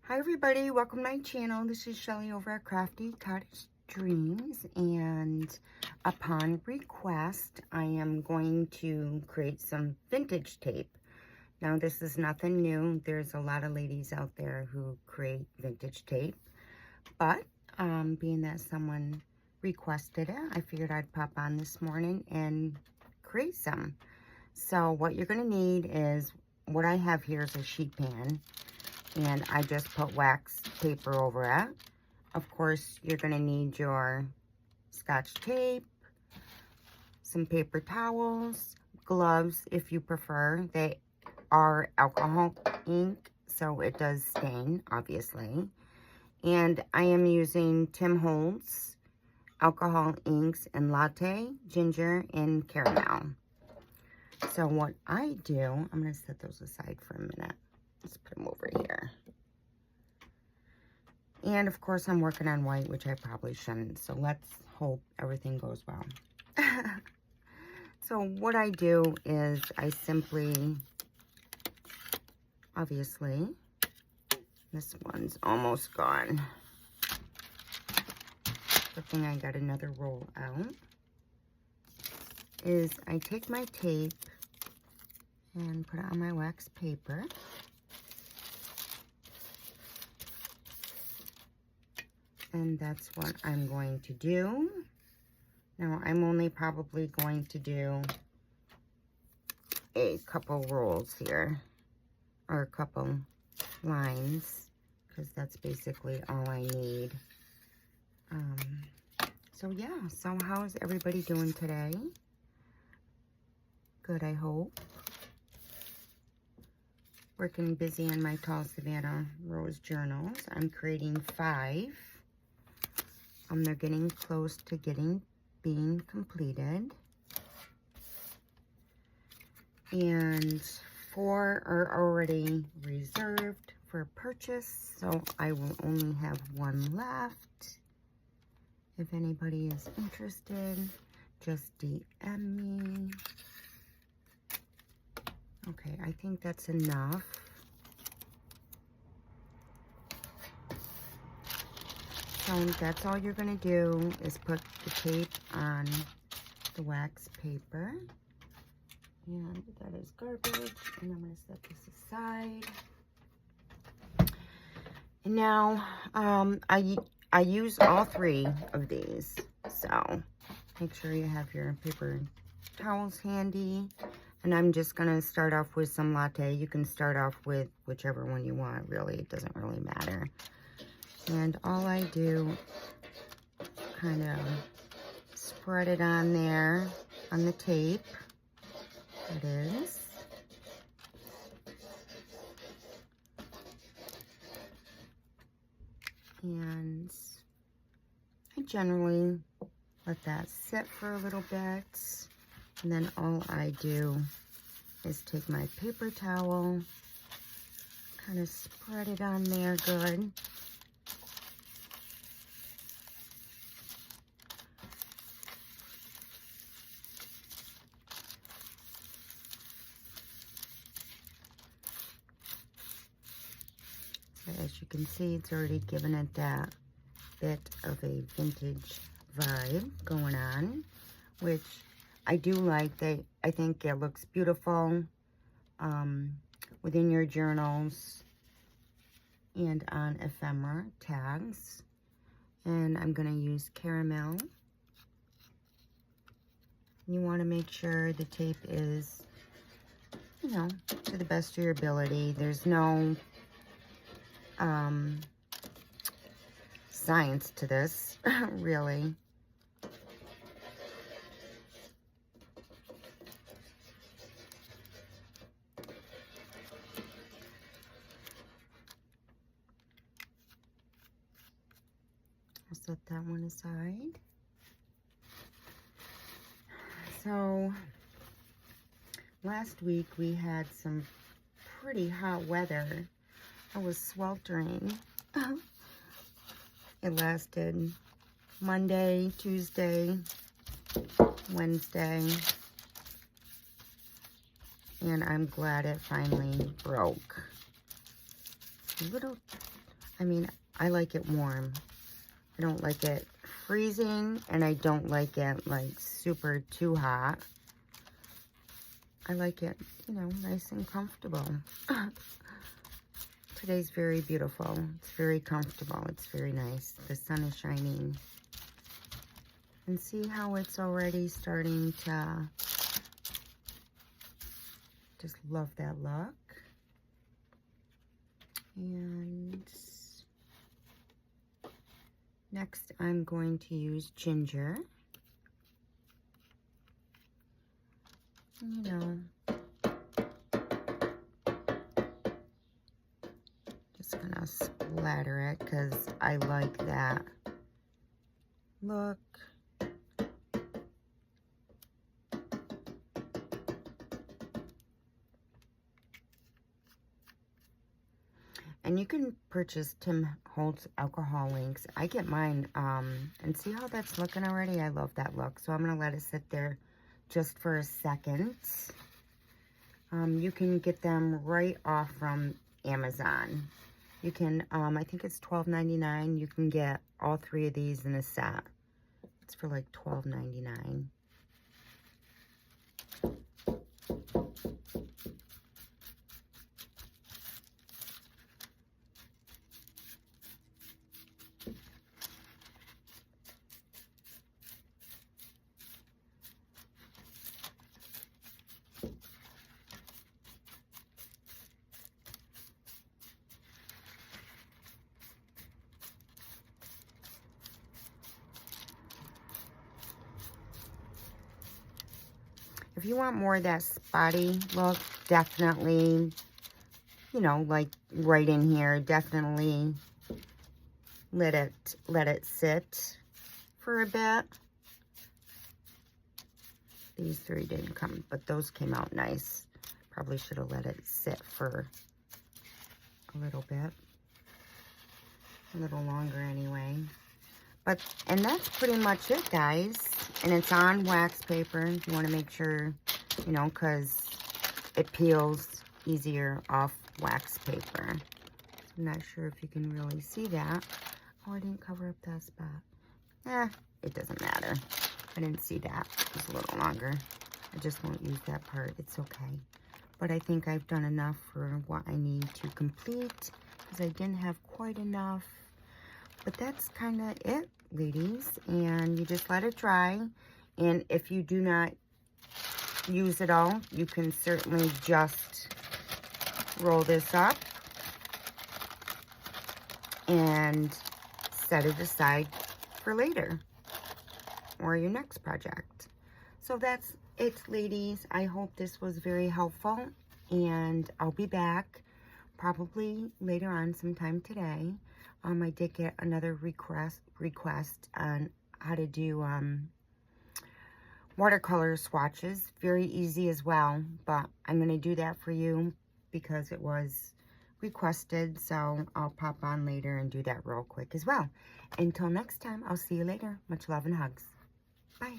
Hi everybody, welcome to my channel. This is Shelly over at Crafty Cottage Dreams, and upon request I am going to create some vintage tape. Now this is nothing new. There's a lot of ladies out there who create vintage tape, but being that someone requested it, I figured I'd pop on this morning and create some. So what you're going to need is, what I have here is a sheet pan, and I just put wax paper over it. Of course, you're going to need your Scotch tape, some paper towels, gloves if you prefer. They are alcohol ink, so it does stain, obviously. And I am using Tim Holtz alcohol inks in latte, ginger, and caramel. So what I do, I'm going to set those aside for a minute. Let's put them over here. And of course I'm working on white, which I probably shouldn't. So let's hope everything goes well. So what I do is I simply, obviously, this one's almost gone. Good thing I got another roll out. Is I take my tape and put it on my wax paper. And that's what I'm going to do. Now, I'm only probably going to do a couple rolls here, or a couple lines, because that's basically all I need. So yeah, so how's everybody doing today? Good, I hope. Working busy on my Tall Savannah Rose journals. I'm creating 5. They're getting close to being completed. And 4 are already reserved for purchase, so I will only have 1 left. If anybody is interested, just DM me. Okay, I think that's enough. So that's all you're going to do is put the tape on the wax paper. And that is garbage. And I'm going to set this aside. And now I use all 3 of these. So make sure you have your paper towels handy. And I'm just going to start off with some latte. You can start off with whichever one you want, really. It doesn't really matter. And all I do, kind of spread it on there, on the tape. It is. And I generally let that sit for a little bit. And then all I do is take my paper towel, kind of spread it on there good. As you can see, it's already given it that bit of a vintage vibe going on, which I do like. I think it looks beautiful within your journals and on ephemera tags. And I'm going to use caramel. You want to make sure the tape is, you know, to the best of your ability. There's no science to this, really. I'll set that one aside. So last week we had some pretty hot weather. I was sweltering. It lasted Monday, Tuesday, Wednesday, and I'm glad it finally broke. I mean, I like it warm. I don't like it freezing, and I don't like it like super too hot. I like it, you know, nice and comfortable. Today's very beautiful. It's very comfortable. It's very nice. The sun is shining. And see how it's already starting to, just love that look. And next I'm going to use ginger. You know, just gonna splatter it because I like that look. And you can purchase Tim Holtz alcohol inks. I get mine, and see how that's looking already? I love that look. So I'm going to let it sit there just for a second. You can get them right off from Amazon. You can, I think it's $12.99. You can get all 3 of these in a set. It's for like $12.99. If you want more of that spotty look, definitely, you know, like right in here, definitely let it sit for a bit. These 3 didn't come, but those came out nice. Probably should have let it sit for a little bit. A little longer anyway. But, and that's pretty much it, guys. And it's on wax paper. You want to make sure, you know, because it peels easier off wax paper. I'm not sure if you can really see that. Oh, I didn't cover up that spot. It doesn't matter. I didn't see that. It's a little longer. I just won't use that part. It's okay. But I think I've done enough for what I need to complete, because I didn't have quite enough. But that's kind of it, ladies. And you just let it dry. And if you do not use it all, you can certainly just roll this up and set it aside for later or your next project. So that's it, ladies. I hope this was very helpful, and I'll be back probably later on sometime today. I did get another request on how to do watercolor swatches. Very easy as well, but I'm going to do that for you because it was requested, so I'll pop on later and do that real quick as well. Until next time, I'll see you later. Much love and hugs. Bye.